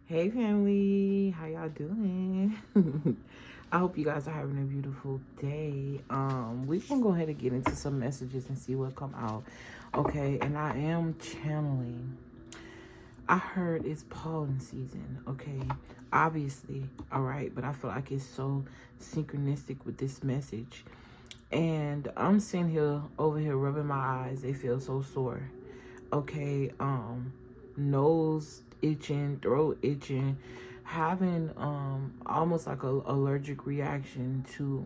Hey family, how y'all doing? I hope you guys are having a beautiful day. We can go ahead and get into some messages and see what come out. Okay, and I am channeling. I heard it's pollen season, okay? Obviously, all right, but I feel like it's so synchronistic with this message. And I'm sitting here over here rubbing my eyes. They feel so sore. Okay, nose itching, throat itching, having almost like a allergic reaction to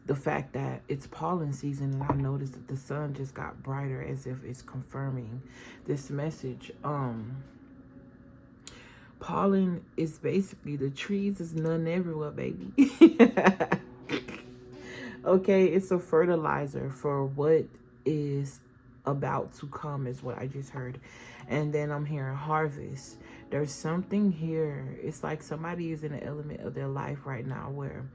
the fact that it's pollen season. And I noticed that the sun just got brighter, as if it's confirming this message. Pollen is basically, the trees is none everywhere, baby. Okay, it's a fertilizer for what is about to come, is what I just heard. And then I'm hearing harvest. There's something here. It's like somebody is in an element of their life right now where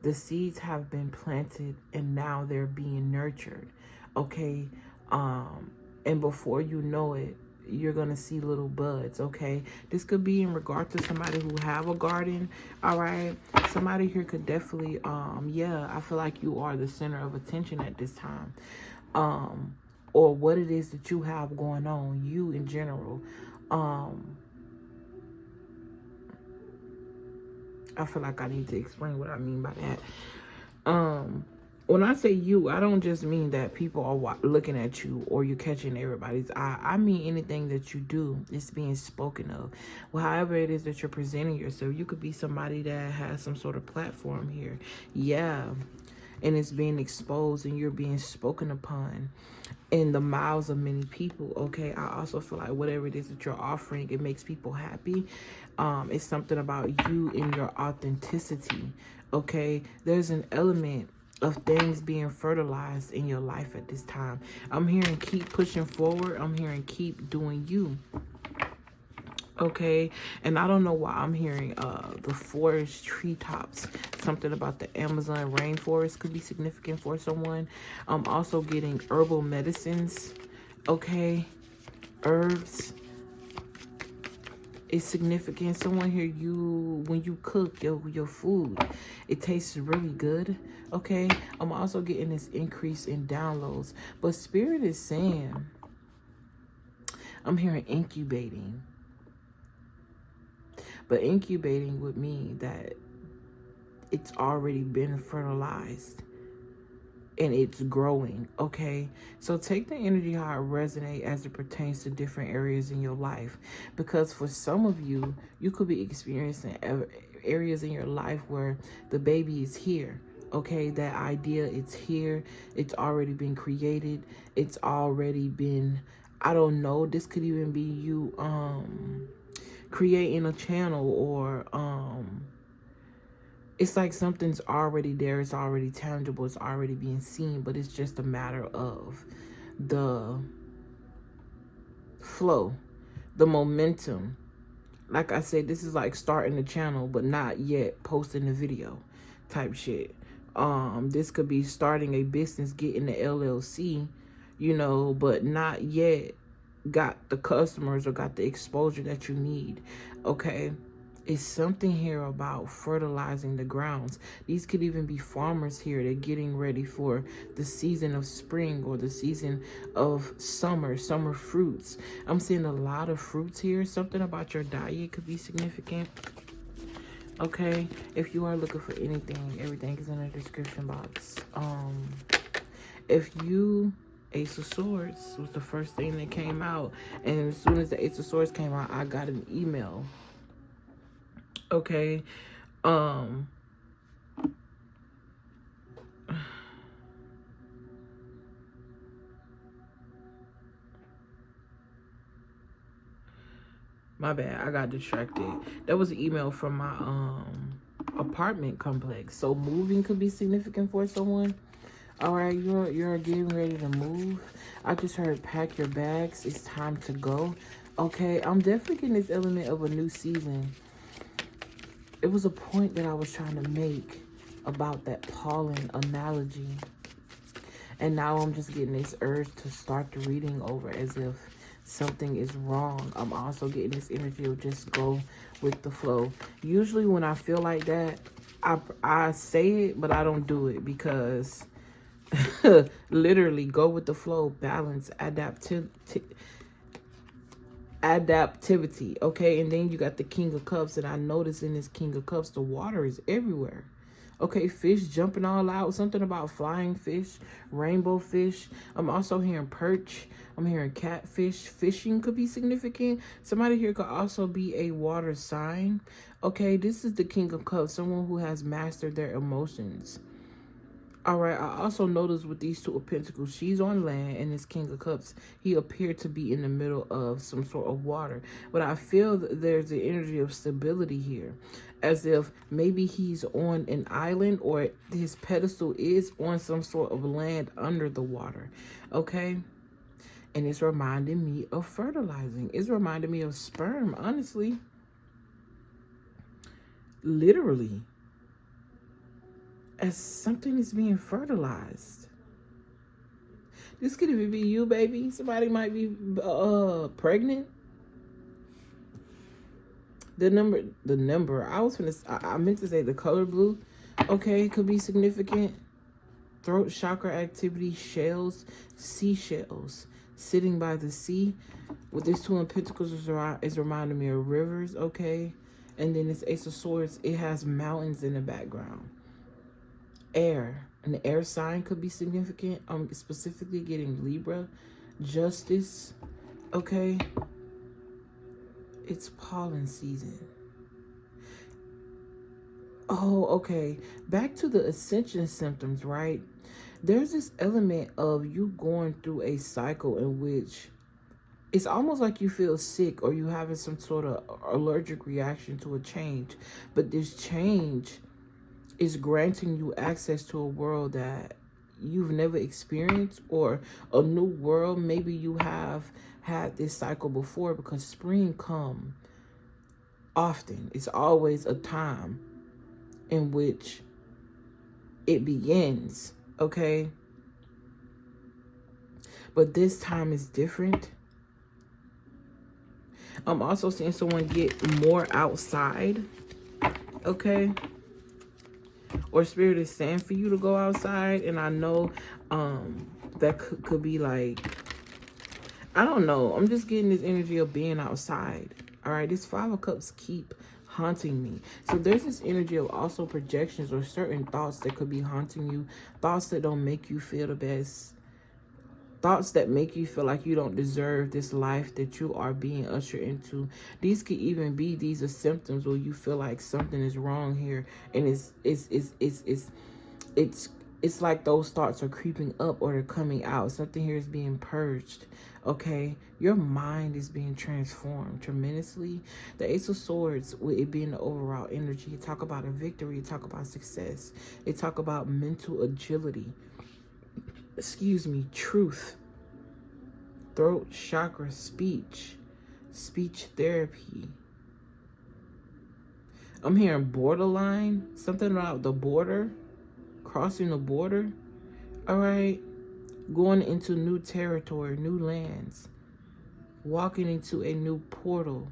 the seeds have been planted and now they're being nurtured. Okay, and before you know it, you're gonna see little buds. Okay, this could be in regard to somebody who have a garden. All right, somebody here could definitely yeah, I feel like you are the center of attention at this time, or what it is that you have going on, you in general. I feel like I need to explain what I mean by that. When I say you, I don't just mean that people are looking at you or you're catching everybody's eye. I mean anything that you do is being spoken of. Well, however it is that you're presenting yourself, you could be somebody that has some sort of platform here. Yeah. And it's being exposed and you're being spoken upon in the mouths of many people. Okay, I also feel like whatever it is that you're offering, it makes people happy. It's something about you and your authenticity. Okay, there's an element of things being fertilized in your life at this time. I'm hearing keep pushing forward. I'm hearing keep doing you. Okay, and I don't know why I'm hearing the forest treetops. Something about the Amazon rainforest could be significant for someone. I'm also getting herbal medicines. Okay, herbs is significant. Someone here, you when you cook your food, it tastes really good. Okay, I'm also getting this increase in downloads, but Spirit is saying, I'm hearing incubating. But incubating would mean that it's already been fertilized and it's growing. Okay, so take the energy how it resonates as it pertains to different areas in your life, because for some of you, you could be experiencing areas in your life where the baby is here. Okay, that idea, it's here, it's already been created, it's already been, I don't know, this could even be you creating a channel, or it's like something's already there, it's already tangible, it's already being seen, but it's just a matter of the flow, the momentum. Like I said, this is like starting the channel but not yet posting the video type shit. This could be starting a business, getting the LLC, you know, but not yet got the customers or got the exposure that you need. Okay, it's something here about fertilizing the grounds. These could even be farmers here. They're getting ready for the season of spring or the season of summer fruits. I'm seeing a lot of fruits here. Something about your diet could be significant. Okay, if you are looking for anything, everything is in the description box. If you, Ace of Swords was the first thing that came out, and as soon as the Ace of Swords came out, I got an email. Okay, my bad, I got distracted. That was an email from my apartment complex. So moving could be significant for someone. All right, you're getting ready to move. I just heard pack your bags, it's time to go. Okay, I'm definitely getting this element of a new season. It was a point that I was trying to make about that pollen analogy, and now I'm just getting this urge to start the reading over, as if something is wrong. I'm also getting this energy of just go with the flow. Usually when I feel like that, I say it, but I don't do it because literally go with the flow, balance, adaptivity, okay? And then you got the King of Cups, and I notice in this King of Cups, the water is everywhere. Okay, fish jumping all out. Something about flying fish, rainbow fish. I'm also hearing perch. I'm hearing catfish. Fishing could be significant. Somebody here could also be a water sign. Okay, this is the King of Cups, someone who has mastered their emotions. All right, I also noticed with these Two of Pentacles, she's on land, and this King of Cups, he appeared to be in the middle of some sort of water. But I feel that there's the energy of stability here, as if maybe he's on an island or his pedestal is on some sort of land under the water, okay? And it's reminding me of fertilizing. It's reminding me of sperm, honestly. Literally. As something is being fertilized. This could even be you, baby. Somebody might be pregnant. The number. I meant to say the color blue. Okay, could be significant. Throat chakra activity, shells, seashells, sitting by the sea. With this Two of Pentacles is reminding me of rivers, okay? And then this Ace of Swords, it has mountains in the background. Air, an air sign could be significant. Specifically getting Libra, justice, okay? It's pollen season. Oh, okay. Back to the ascension symptoms, right? There's this element of you going through a cycle in which it's almost like you feel sick or you having some sort of allergic reaction to a change. But this change is granting you access to a world that you've never experienced, or a new world. Maybe you have had this cycle before, because spring comes often. It's always a time in which it begins, okay? But this time is different. I'm also seeing someone get more outside, okay? Or Spirit is saying for you to go outside. And I know that could be like, I don't know. I'm just getting this energy of being outside. All right, this Five of Cups keep haunting me. So there's this energy of also projections or certain thoughts that could be haunting you. Thoughts that don't make you feel the best. Thoughts that make you feel like you don't deserve this life that you are being ushered into. These could even be, these are symptoms where you feel like something is wrong here, and it's like those thoughts are creeping up or they're coming out. Something here is being purged, okay? Your mind is being transformed tremendously. The Ace of Swords, with it being the overall energy, you talk about a victory, you talk about success, you talk about mental agility, truth, throat chakra, speech therapy. I'm hearing borderline, something about the border, crossing the border, all right? Going into new territory, new lands, walking into a new portal.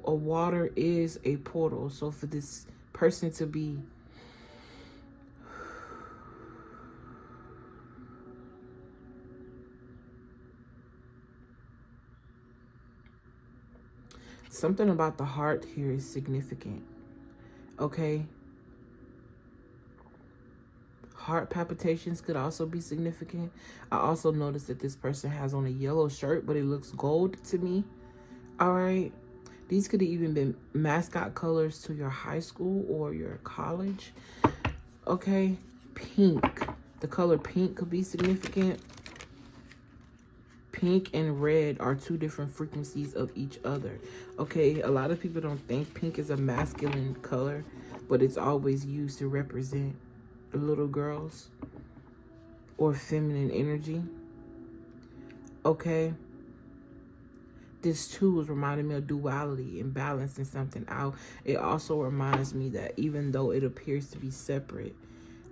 A water is a portal. So for this person to be something about the heart here is significant, okay? Heart palpitations could also be significant. I also noticed that this person has on a yellow shirt, but it looks gold to me. All right. These could have even been mascot colors to your high school or your college. Okay. Pink. The color pink could be significant. Pink and red are two different frequencies of each other. Okay. A lot of people don't think pink is a masculine color, but it's always used to represent little girls or feminine energy, okay? This too is reminding me of duality and balancing something out. It also reminds me that even though it appears to be separate,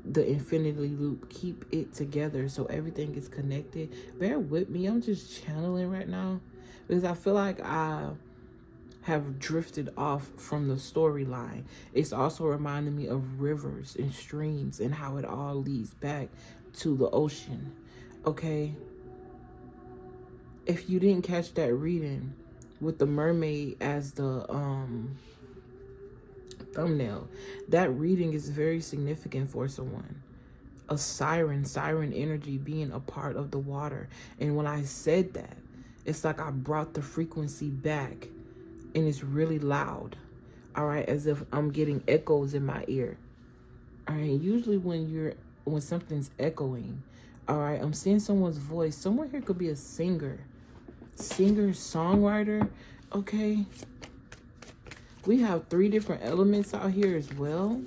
the infinity loop. Keep it together so everything is connected. Bear with me. I'm just channeling right now because I feel like I have drifted off from the storyline. It's also reminding me of rivers and streams and how it all leads back to the ocean. Okay? If you didn't catch that reading with the mermaid as the thumbnail, that reading is very significant for someone. A siren energy being a part of the water. And when I said that, it's like I brought the frequency back, and it's really loud. All right, as if I'm getting echoes in my ear. All right, usually when something's echoing, all right, I'm seeing someone's voice. Someone here could be a singer, songwriter. Okay, we have 3 different elements out here as well.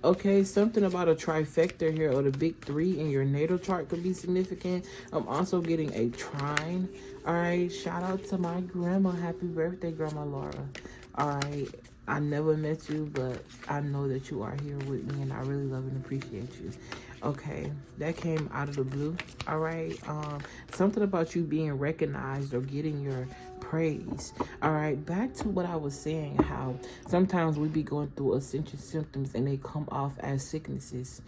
Okay, something about a trifecta here, or the big 3 in your natal chart could be significant. I'm also getting a trine. All right, shout out to my grandma. Happy birthday, Grandma Laura. All right, I never met you, but I know that you are here with me, and I really love and appreciate you. Okay, that came out of the blue. All right, something about you being recognized or getting your praise. All right, back to what I was saying, how sometimes we be going through ascension symptoms and they come off as sicknesses.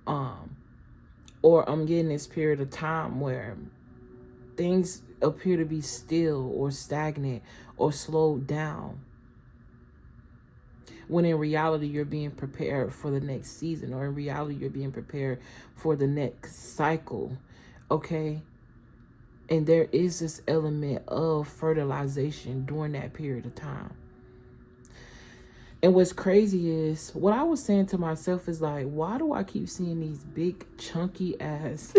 Or I'm getting this period of time where things appear to be still or stagnant or slowed down, when in reality you're being prepared for the next season, or in reality you're being prepared for the next cycle. Okay, and there is this element of fertilization during that period of time. And what's crazy is, what I was saying to myself is like, why do I keep seeing these big chunky ass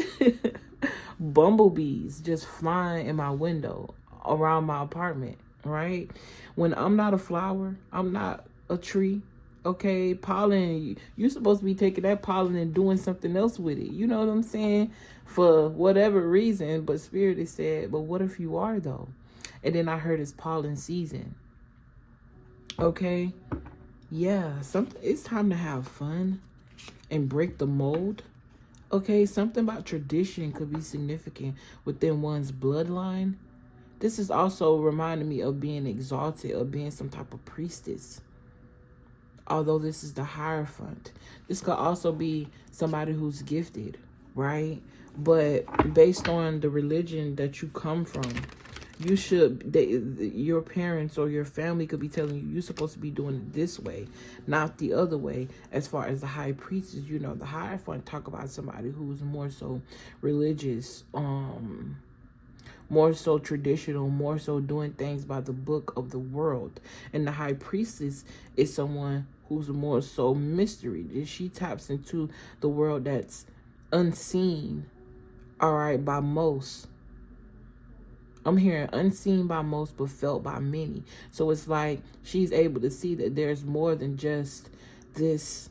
bumblebees just flying in my window around my apartment, right? When I'm not a flower, I'm not a tree. Okay, pollen, you're supposed to be taking that pollen and doing something else with it. You know what I'm saying? For whatever reason, but Spirit has said, but what if you are though? And then I heard it's pollen season. Okay, yeah, it's time to have fun and break the mold. Okay, something about tradition could be significant within one's bloodline. This is also reminding me of being exalted, of being some type of priestess. Although this is the Hierophant, this could also be somebody who's gifted, right? But based on the religion that you come from, your parents or your family could be telling you you're supposed to be doing it this way, not the other way. As far as the high priest is, the Hierophant talk about somebody who's more so religious, more so traditional, more so doing things by the book of the world. And the high priestess is someone who's more so mystery. She taps into the world that's unseen, all right, by most. I'm hearing unseen by most, but felt by many. So it's like she's able to see that there's more than just this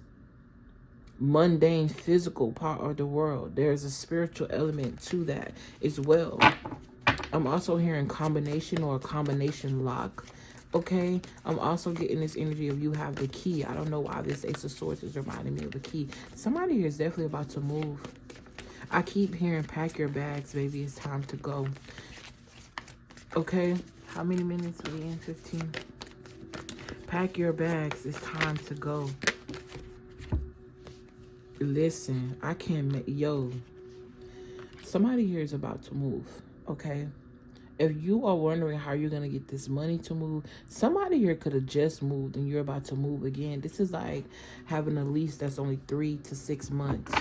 mundane physical part of the world. There's a spiritual element to that as well. I'm also hearing combination or a combination lock. Okay, I'm also getting this energy of you have the key. I don't know why this Ace of Swords is reminding me of the key. Somebody here is definitely about to move. I keep hearing pack your bags, baby. It's time to go. Okay, how many minutes are we in? 15. Pack your bags. It's time to go. Listen, I can't make... Yo, somebody here is about to move. Okay, if you are wondering how you're going to get this money to move, somebody here could have just moved and you're about to move again. This is like having a lease that's only 3 to 6 months.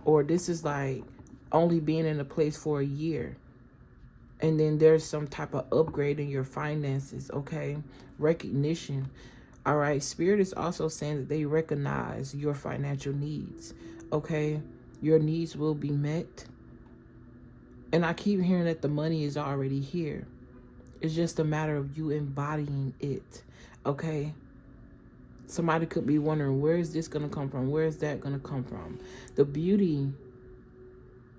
Or this is like only being in a place for a year. And then there's some type of upgrade in your finances, okay? Recognition. All right, Spirit is also saying that they recognize your financial needs, okay? Your needs will be met. And I keep hearing that the money is already here. It's just a matter of you embodying it, okay? Somebody could be wondering, where is this going to come from? Where is that going to come from? The beauty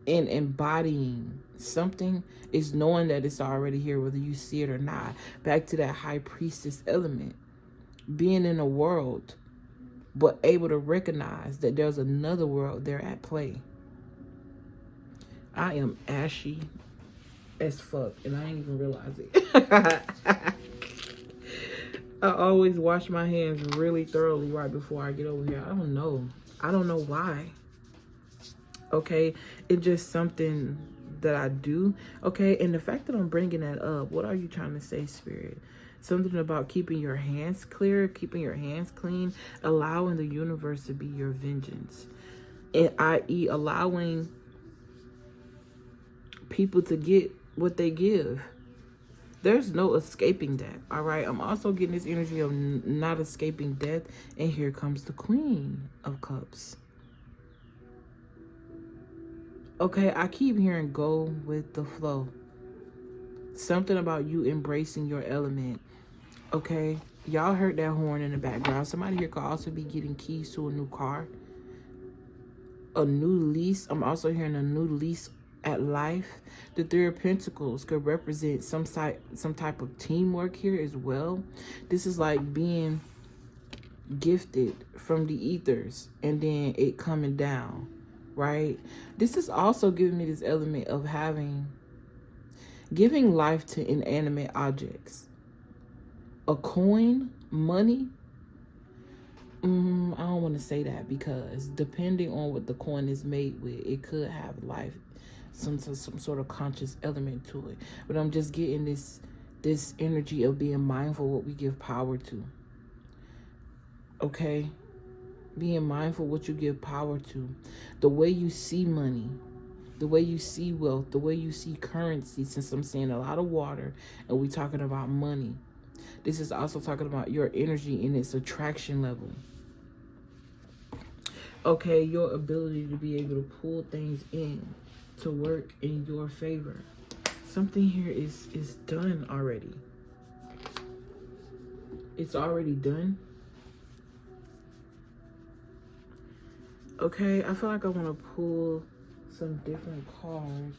in embodying something is knowing that it's already here, whether you see it or not. Back to that high priestess element. Being in a world but able to recognize that there's another world there at play. I am ashy as fuck, and I ain't even realize it. I always wash my hands really thoroughly right before I get over here. I don't know why. Okay, it's just something that I do. Okay, and the fact that I'm bringing that up, what are you trying to say, Spirit? Something about keeping your hands clear, keeping your hands clean, allowing the universe to be your vengeance, and i.e. allowing people to get what they give. There's no escaping that, all right? I'm also getting this energy of not escaping death, and here comes the Queen of Cups. Okay, I keep hearing go with the flow. Something about you embracing your element, okay? Y'all heard that horn in the background. Somebody here could also be getting keys to a new car, a new lease. I'm also hearing a new lease at life. The Three of Pentacles could represent some type of teamwork here as well. This is like being gifted from the ethers and then it coming down, right? This is also giving me this element of giving life to inanimate objects. A coin, money. I don't want to say that, because depending on what the coin is made with, it could have life, some sort of conscious element to it. But I'm just getting this energy of being mindful what we give power to. Okay? Being mindful what you give power to. The way you see money, the way you see wealth, the way you see currency, since I'm seeing a lot of water and we talking about money. This is also talking about your energy and its attraction level. Okay, your ability to be able to pull things in to work in your favor. Something here is done already. It's already done. Okay, I feel like I want to pull some different cards.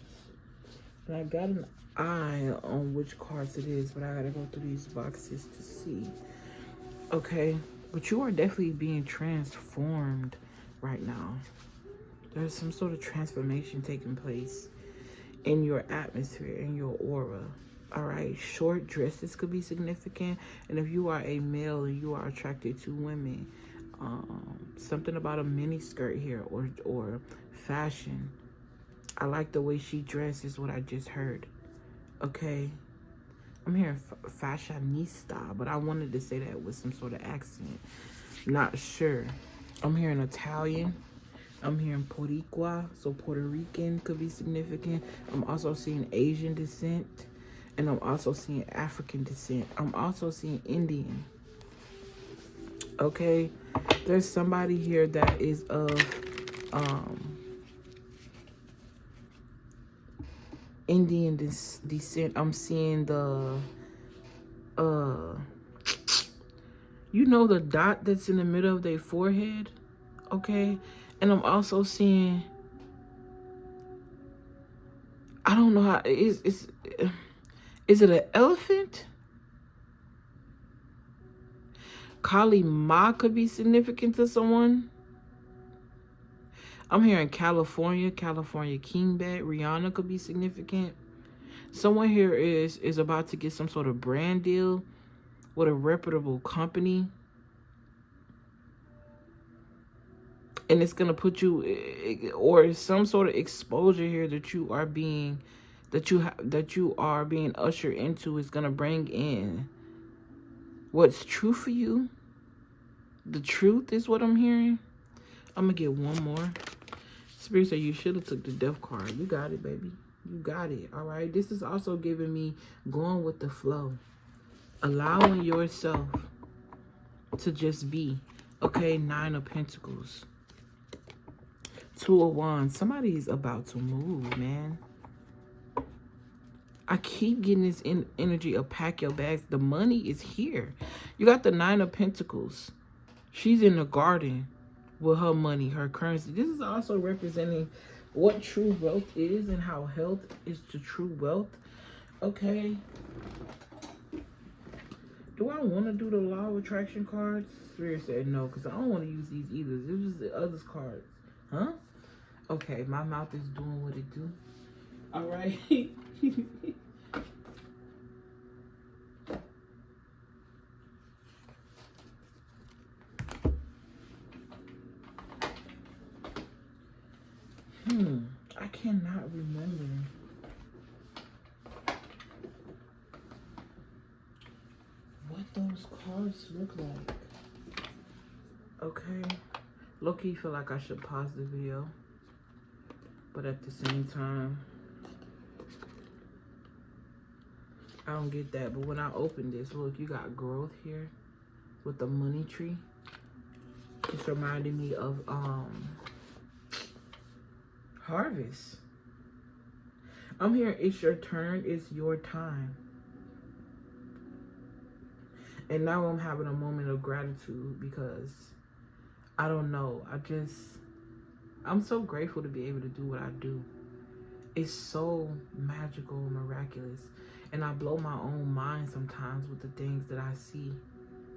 And I got an eye on which cards it is, but I gotta go through these boxes to see. Okay, but you are definitely being transformed right now. There's some sort of transformation taking place in your atmosphere, in your aura. All right, short dresses could be significant. And if you are a male and you are attracted to women, something about a mini skirt here or fashion. I like the way she dresses, what I just heard. Okay, I'm hearing fashionista, but I wanted to say that with some sort of accent. Not sure. I'm hearing Italian. I'm hearing Boricua, so Puerto Rican could be significant. I'm also seeing Asian descent, and I'm also seeing African descent. I'm also seeing Indian. Okay, there's somebody here that is of Indian descent. I'm seeing the you know, the dot that's in the middle of their forehead. Okay, and I'm also seeing, I don't know how, is it an elephant? Kali Ma could be significant to someone. I'm hearing California King Bed. Rihanna could be significant. Someone here is about to get some sort of brand deal with a reputable company. And it's gonna put you, or some sort of exposure here that you are being, that you are being ushered into, is gonna bring in what's true for you. The truth is what I'm hearing. I'm gonna get one more. Spirit said you should have took the death card. You got it, baby. You got it. All right. This is also giving me going with the flow, allowing yourself to just be. Okay, 9 of Pentacles. 2 of Wands. Somebody's about to move, man. I keep getting this energy of pack your bags. The money is here. You got the 9 of Pentacles. She's in the garden with her money, her currency. This is also representing what true wealth is and how health is to true wealth. Okay. Do I want to do the law of attraction cards? Spirit said no, because I don't want to use these either. It was the others cards. Huh? Okay, my mouth is doing what it do. All right. I cannot remember. What those cards look like. Okay. Low-key feel like I should pause the video. But at the same time, I don't get that. But when I open this, look, you got growth here with the money tree. It's reminding me of harvest. I'm here, it's your turn, it's your time. And now I'm having a moment of gratitude because I don't know, I'm so grateful to be able to do what I do. It's so magical and miraculous. And I blow my own mind sometimes with the things that I see,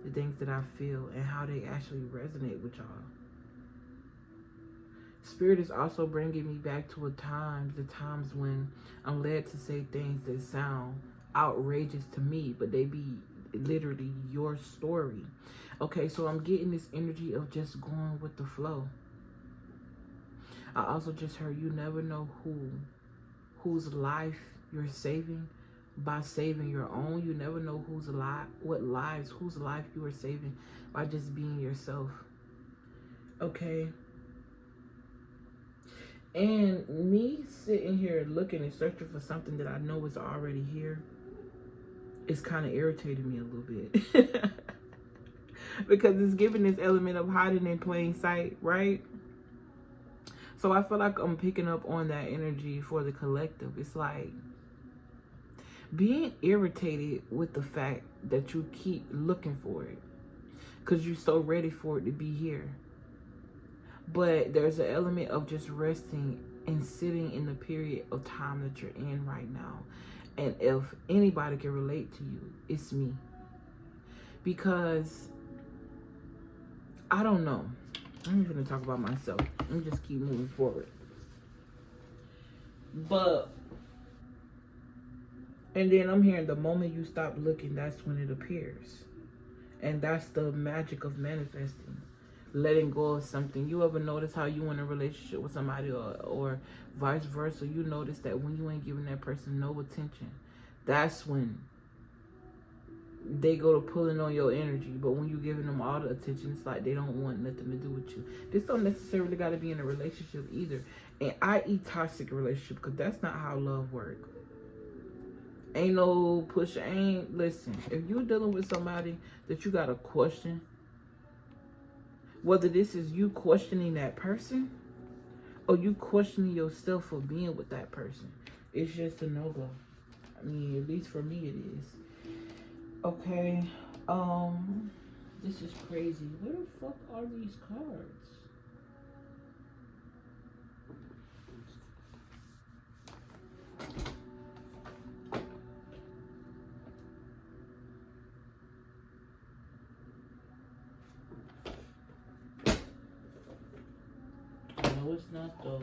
the things that I feel, and how they actually resonate with y'all. Spirit is also bringing me back to the times when I'm led to say things that sound outrageous to me, but they be literally your story. Okay, so I'm getting this energy of just going with the flow. I also just heard you never know whose life you're saving by saving your own. You never know whose life you are saving by just being yourself. Okay. And me sitting here looking and searching for something that I know is already here, it's kind of irritating me a little bit. Because it's giving this element of hiding in plain sight, right? So I feel like I'm picking up on that energy for the collective. It's like being irritated with the fact that you keep looking for it because you're so ready for it to be here. But there's an element of just resting and sitting in the period of time that you're in right now. And if anybody can relate to you, it's me. Because I don't know. I'm not going to talk about myself. Let me just keep moving forward. And then I'm hearing the moment you stop looking, that's when it appears. And that's the magic of manifesting. Letting go of something. You ever notice how you in a relationship with somebody or vice versa? You notice that when you ain't giving that person no attention, that's when they go to pulling on your energy. But when you're giving them all the attention, it's like they don't want nothing to do with you. This don't necessarily got to be in a relationship either. And i.e. toxic relationship, because that's not how love works. Ain't no push, listen, if you're dealing with somebody that you got to question, whether this is you questioning that person or you questioning yourself for being with that person, it's just a no-go. I mean, at least for me it is. Okay, this is crazy. Where the fuck are these cards? No, it's not those.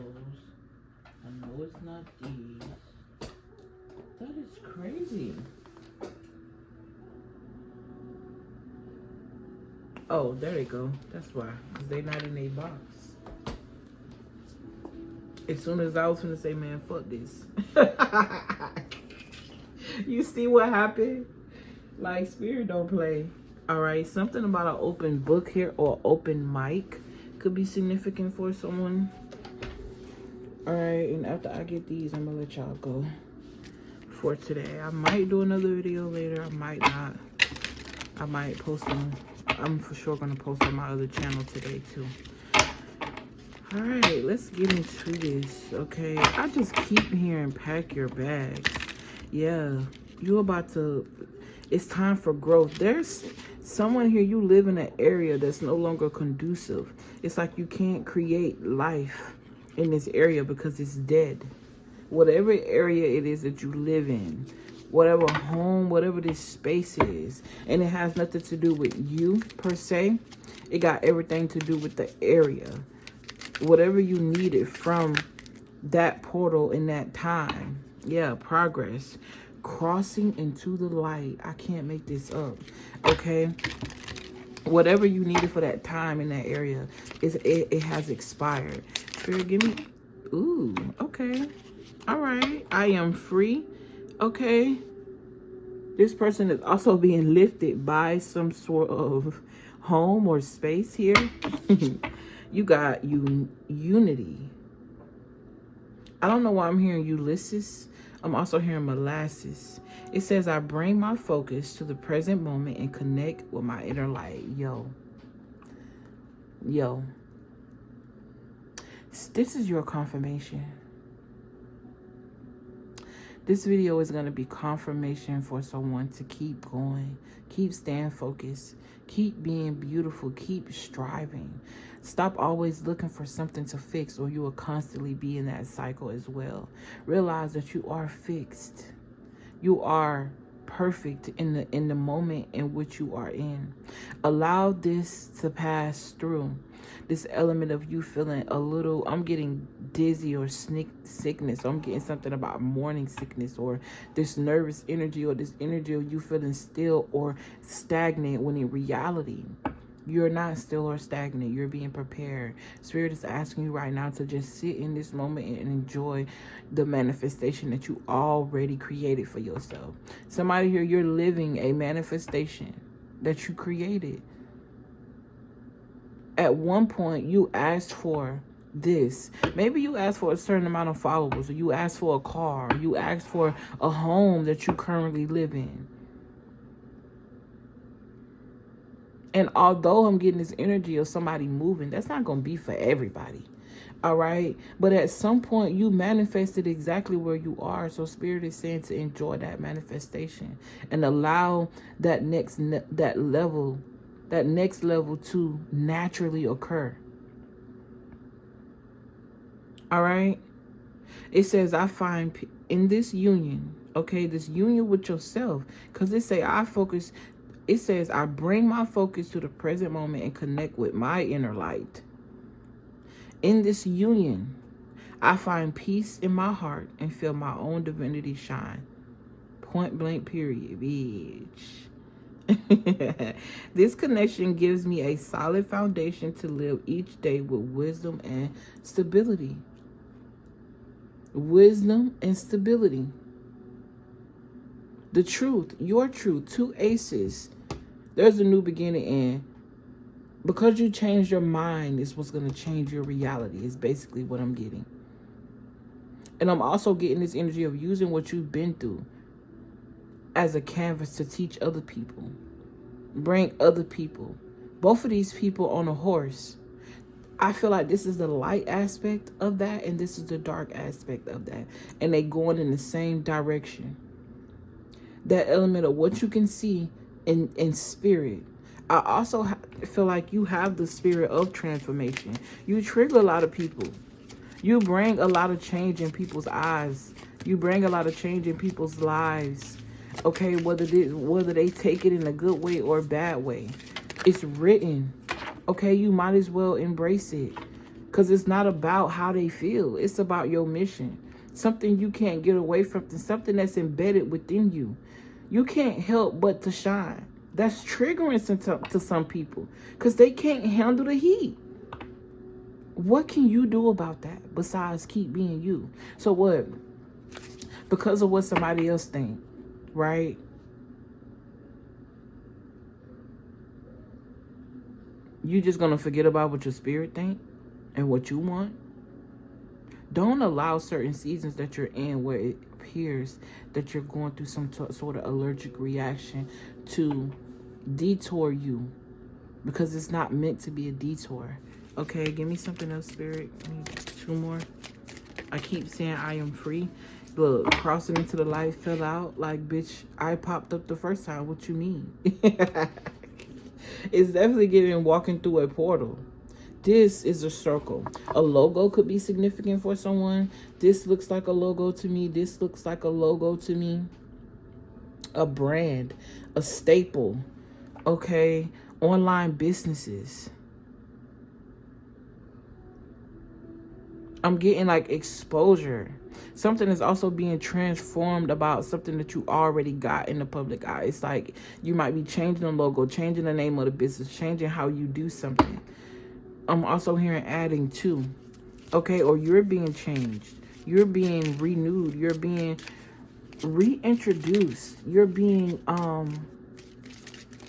I know it's not these. That is crazy. Oh, there they go. That's why. Because they're not in a box. As soon as I was going to say, man, fuck this. You see what happened? Like, spirit don't play. Alright, something about an open book here or open mic could be significant for someone. Alright, and after I get these, I'm going to let y'all go for today. I might do another video later. I might not. I might post them. I'm for sure going to post on my other channel today, too. Alright, let's get into this, okay? I just keep hearing pack your bags. Yeah, you about to... It's time for growth. There's someone here, you live in an area that's no longer conducive. It's like you can't create life in this area because it's dead. Whatever area it is that you live in, whatever home, whatever this space is. And it has nothing to do with you per se. It got everything to do with the area. Whatever you needed from that portal in that time. Yeah, progress. Crossing into the light. I can't make this up. Okay? Whatever you needed for that time in that area, it has expired. Spirit, give me... Ooh, okay. All right. I am free. Okay. This person is also being lifted by some sort of home or space here. You got unity. I don't know why I'm hearing Ulysses. I'm also hearing molasses. It says, I bring my focus to the present moment and connect with my inner light. Yo. This is your confirmation. This video is going to be confirmation for someone to keep going, keep staying focused, keep being beautiful, keep striving. Stop always looking for something to fix, or you will constantly be in that cycle as well. Realize that you are fixed. You are perfect in the moment in which you are in. Allow this to pass through. This element of you feeling a little, I'm getting dizzy or sickness. I'm getting something about morning sickness, or this nervous energy, or this energy of you feeling still or stagnant, when in reality, you're not still or stagnant. You're being prepared. Spirit is asking you right now to just sit in this moment and enjoy the manifestation that you already created for yourself. Somebody here, you're living a manifestation that you created. At one point, you asked for this. Maybe you asked for a certain amount of followers, or you asked for a car, or you asked for a home that you currently live in. And although I'm getting this energy of somebody moving, that's not going to be for everybody. All right. But at some point, you manifested exactly where you are. So Spirit is saying to enjoy that manifestation and allow that next level to naturally occur. All right. It says, I find in this union, okay, this union with yourself, because it says, I bring my focus to the present moment and connect with my inner light. In this union, I find peace in my heart and feel my own divinity shine. Point blank period, bitch. This connection gives me a solid foundation to live each day with wisdom and stability. Wisdom and stability. The truth, your truth, 2 aces. There's a new beginning, and because you changed your mind is what's going to change your reality, is basically what I'm getting. And I'm also getting this energy of using what you've been through as a canvas to teach other people. Bring other people. Both of these people on a horse. I feel like this is the light aspect of that, and this is the dark aspect of that. And they going in the same direction. That element of what you can see in spirit. I also feel like you have the spirit of transformation. You trigger a lot of people. You bring a lot of change in people's eyes. You bring a lot of change in people's lives. Okay, whether they take it in a good way or a bad way. It's written. Okay, you might as well embrace it. Because it's not about how they feel. It's about your mission. Something you can't get away from. Something that's embedded within you. You can't help but to shine. That's triggering to some people. Because they can't handle the heat. What can you do about that besides keep being you? So what? Because of what somebody else thinks, right? You just going to forget about what your spirit think and what you want? Don't allow certain seasons that you're in where it appears that you're going through some sort of allergic reaction to detour you, because it's not meant to be a detour. Okay, give me something else, Spirit. I need 2 more. I keep saying I am free. Look, crossing into the light fell out. Like, bitch, I popped up the first time. What you mean? It's definitely giving walking through a portal. This is a circle. A logo could be significant for someone. This looks like a logo to me. This looks like a logo to me. a brand, a staple, okay? Online businesses. I'm getting like exposure. Something is also being transformed about something that you already got in the public eye. It's like you might be changing the logo, changing the name of the business, changing how you do something. I'm also hearing adding to, okay? Or you're being changed. You're being renewed. You're being reintroduced. You're being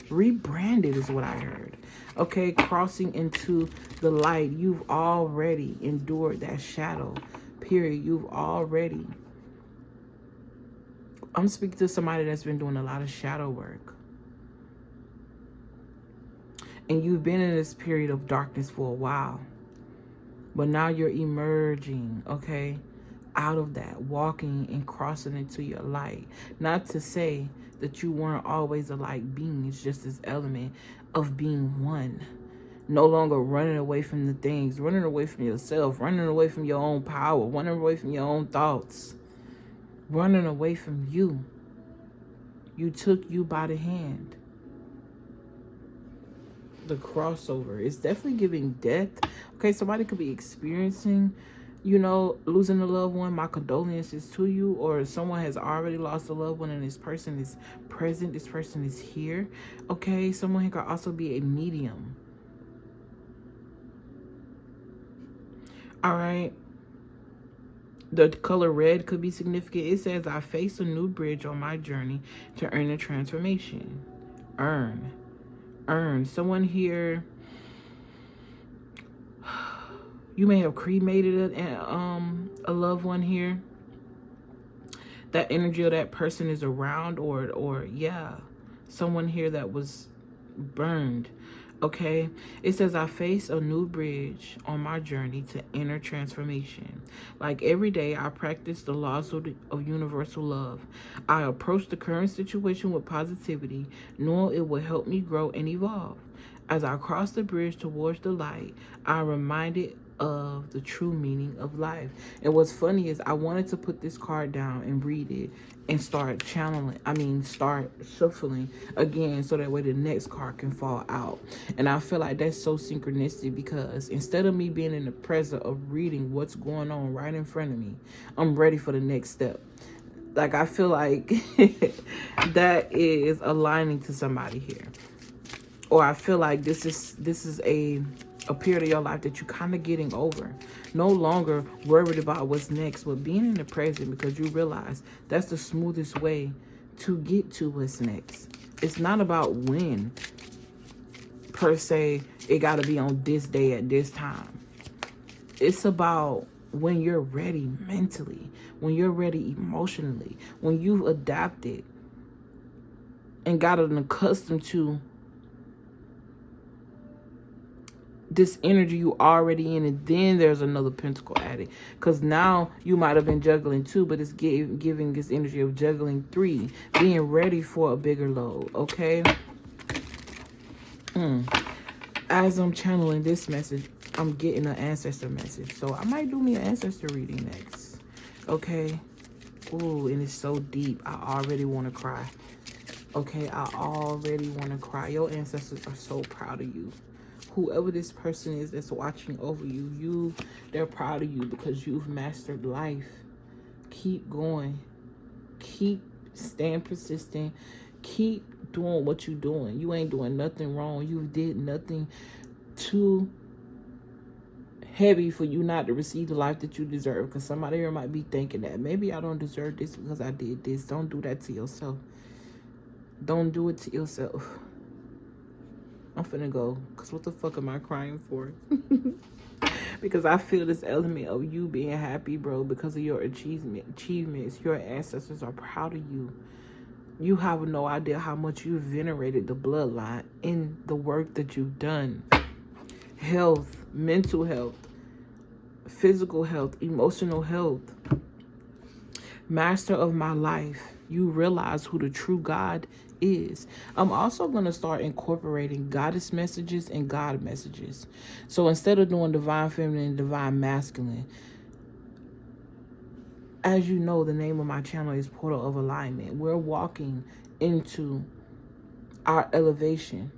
rebranded is what I heard. Okay, crossing into the light. You've already endured that shadow. Period. You've already. I'm speaking to somebody that's been doing a lot of shadow work. And you've been in this period of darkness for a while. But now you're emerging, okay, out of that, walking and crossing into your light. Not to say that you weren't always a light being. It's just this element of being one. No longer running away from the things, running away from yourself, running away from your own power, running away from your own thoughts, running away from you. You took you by the hand. The crossover is definitely giving death. Okay, somebody could be experiencing, you know, losing a loved one. My condolences to you. Or someone has already lost a loved one and this person is present. This person is here. Okay, someone could also be a medium. All right. The color red could be significant. It says, I face a new bridge on my journey to earn a transformation. Earn. Someone here, you may have cremated a loved one here. That energy of that person is around, or yeah, someone here that was burned. Okay, it says, I face a new bridge on my journey to inner transformation. Like every day, I practice the laws of universal love. I approach the current situation with positivity, knowing it will help me grow and evolve. As I cross the bridge towards the light, I'm reminded of the true meaning of life. And what's funny is I wanted to put this card down and read it and start start shuffling again so that way the next card can fall out. And I feel like that's so synchronistic, because instead of me being in the present of reading what's going on right in front of me, I'm ready for the next step. Like, I feel like that is aligning to somebody here. Or I feel like this is a period of your life that you're kind of getting over. No longer worried about what's next, but being in the present, because you realize that's the smoothest way to get to what's next. It's not about when, per se, it got to be on this day at this time. It's about when you're ready mentally, when you're ready emotionally, when you've adapted and gotten accustomed to this energy you already in, and then there's another pentacle added, because now you might have been juggling 2, but it's giving this energy of juggling 3, being ready for a bigger load. Okay, as I'm channeling this message, I'm getting an ancestor message, so I might do me an ancestor reading next. Okay. Ooh, and it's so deep, I already want to cry. Okay, I already want to cry. Your ancestors are so proud of you. Whoever this person is that's watching over you, they're proud of you because you've mastered life. Keep going. Keep staying persistent. Keep doing what you're doing. You ain't doing nothing wrong. You did nothing too heavy for you not to receive the life that you deserve. Because somebody here might be thinking that maybe I don't deserve this because I did this. Don't do that to yourself. Don't do it to yourself. I'm finna go, because what the fuck am I crying for? Because I feel this element of you being happy, bro, because of your achievements. Your ancestors are proud of you. You have no idea how much you venerated the bloodline in the work that you've done. Health, mental health, physical health, emotional health. Master of my life. You realize who the true God is. I'm also going to start incorporating goddess messages and God messages. So instead of doing divine feminine and divine masculine, as you know, the name of my channel is Portal of Alignment. We're walking into our elevation.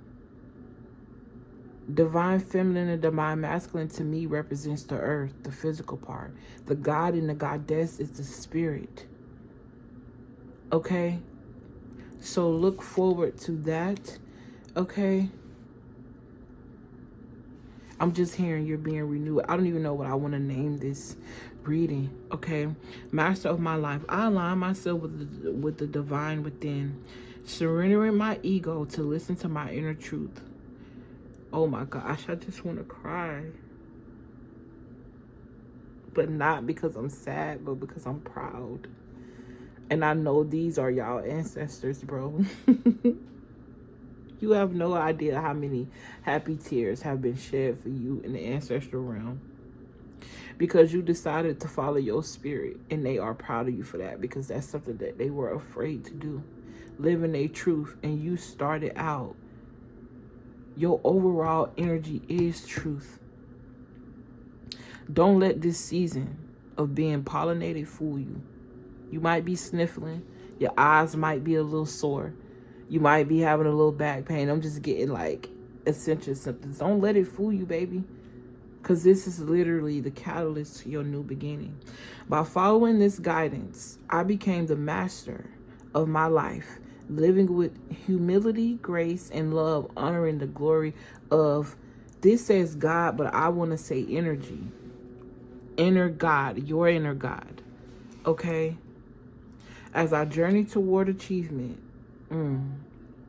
Divine feminine and divine masculine to me represents the earth, the physical part. The god and the goddess is the spirit. Okay? So look forward to that. Okay? I'm just hearing you're being renewed. I don't even know what I want to name this reading. Okay? Master of my life. I align myself with the divine within, surrendering my ego to listen to my inner truth. Oh my gosh, I just want to cry. But not because I'm sad, but because I'm proud. And I know these are y'all ancestors, bro. You have no idea how many happy tears have been shed for you in the ancestral realm. Because you decided to follow your spirit. And they are proud of you for that. Because that's something that they were afraid to do. Living their truth. And you started out. Your overall energy is truth. Don't let this season of being pollinated fool you. You might be sniffling. Your eyes might be a little sore. You might be having a little back pain. I'm just getting like ascension symptoms. Don't let it fool you, baby. Because this is literally the catalyst to your new beginning. By following this guidance, I became the master of my life, living with humility, grace, and love, honoring the glory of, this says God, but I want to say energy. Inner God, your inner God. Okay? As I journey toward achievement,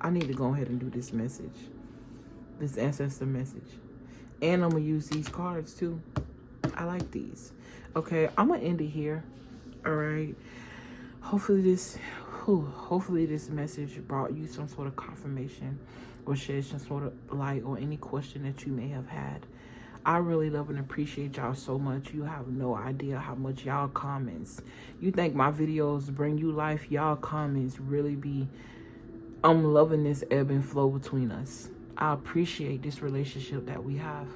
I need to go ahead and do this message. This ancestor message. And I'm going to use these cards too. I like these. Okay, I'm going to end it here. All right. Hopefully this message brought you some sort of confirmation or shed some sort of light on any question that you may have had. I really love and appreciate y'all so much. You have no idea how much y'all comments. You think my videos bring you life? Y'all comments really be, I'm loving this ebb and flow between us. I appreciate this relationship that we have.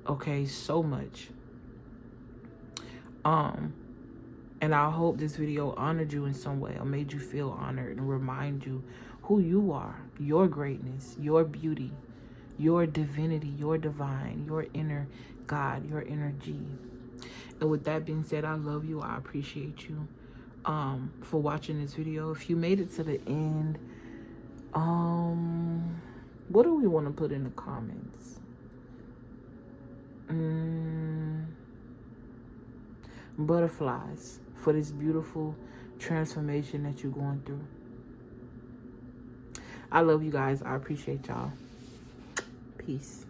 Okay, so much. And I hope this video honored you in some way or made you feel honored and remind you who you are, your greatness, your beauty, your divinity, your divine, your inner God, your energy. And with that being said, I love you. I appreciate you for watching this video. If you made it to the end, what do we want to put in the comments? Butterflies for this beautiful transformation that you're going through. I love you guys. I appreciate y'all. Peace.